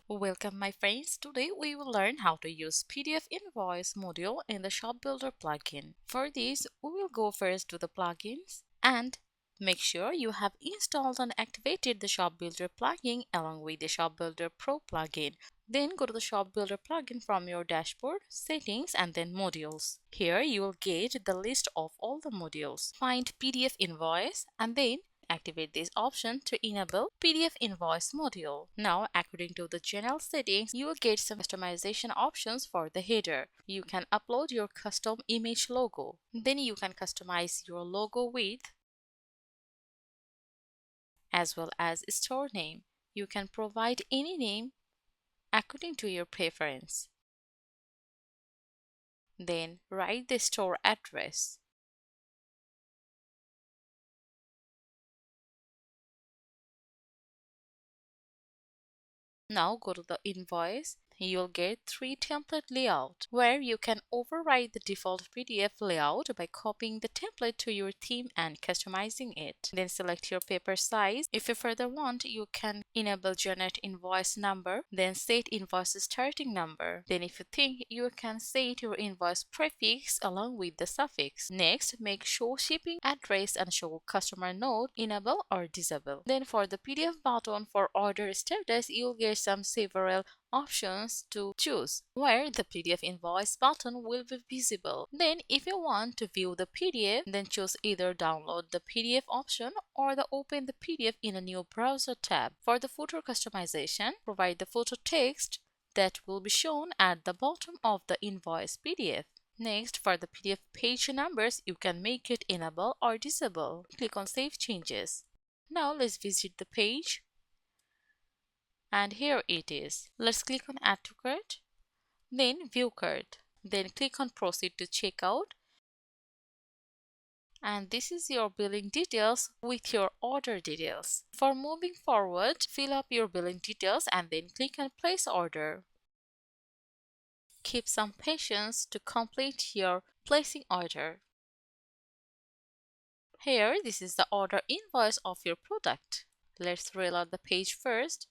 Welcome my friends. Today we will learn how to use PDF Invoice module in the ShopBuilder plugin. For this, we will go first to the plugins and make sure you have installed and activated the ShopBuilder plugin along with the ShopBuilder Pro plugin. Then go to the ShopBuilder plugin from your dashboard, settings and then modules. Here you will get the list of all the modules. Find PDF Invoice and then activate this option to enable PDF Invoice module. Now, according to the general settings, you will get some customization options for the header. You can upload your custom image logo. Then you can customize your logo width as well as store name. You can provide any name according to your preference. Then write the store address. Now go to the invoice. You'll get 3 template layout where you can override the default PDF layout by copying the template to your theme and customizing it. Then select your paper size. If you further want, you can enable generate invoice number, then set invoice starting number. Then if you think, you can set your invoice prefix along with the suffix. Next, make show shipping address and show customer note enable or disable. Then for the PDF button for order status, you'll get several options to choose where the PDF invoice button will be visible. Then if you want to view the PDF, then choose either download the PDF option or the open the PDF in a new browser tab. For the footer customization, provide the footer text that will be shown at the bottom of the invoice PDF. Next, for the PDF page numbers, you can make it enable or disable. Click on Save Changes. Now let's visit the page. And here it is. Let's click on Add to Cart, then View Cart, then click on Proceed to Checkout. And this is your billing details with your order details. For moving forward, fill up your billing details and then click on Place Order. Keep some patience to complete your placing order. Here, this is the order invoice of your product. Let's reload the page first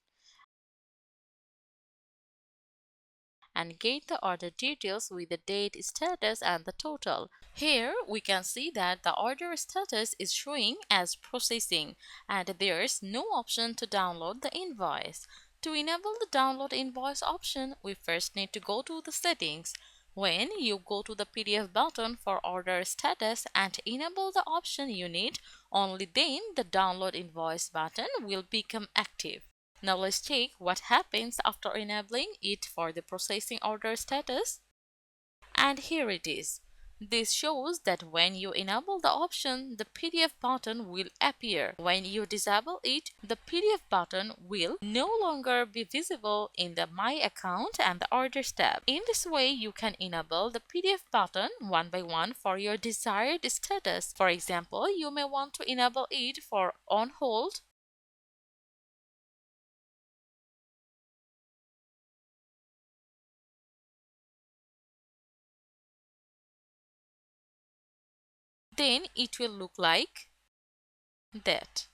and get the order details with the date, status and the total. Here we can see that the order status is showing as processing and there's no option to download the invoice. To enable the download invoice option, we first need to go to the settings. When you go to the PDF button for order status and enable the option you need, only then the download invoice button will become active. Now let's check what happens after enabling it for the processing order status. And here it is. This shows that when you enable the option, the PDF button will appear. When you disable it, the PDF button will no longer be visible in the My Account and the Orders tab. In this way, you can enable the PDF button one by one for your desired status. For example, you may want to enable it for On Hold, then it will look like that.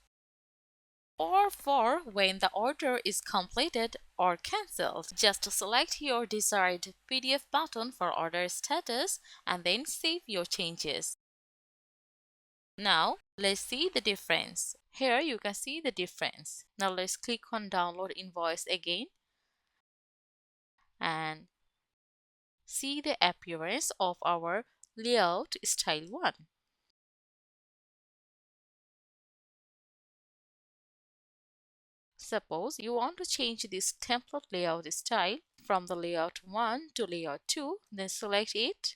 Or for when the order is completed or cancelled, just select your desired PDF button for order status and then save your changes. Now let's see the difference. Here you can see the difference. Now let's click on download invoice again and see the appearance of our layout style 1. Suppose you want to change this template layout style from the layout 1 to layout 2, then select it.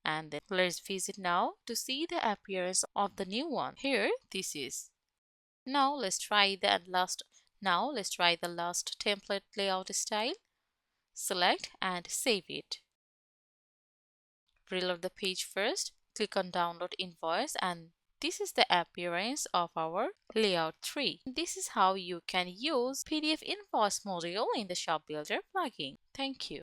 And then let's visit now to see the appearance of the new one. Here, this is. Now let's try the last template layout style. Select and save it. Reload the page first. Click on download invoice and this is the appearance of our layout 3. This is how you can use PDF Invoice module in the ShopBuilder plugin. Thank you.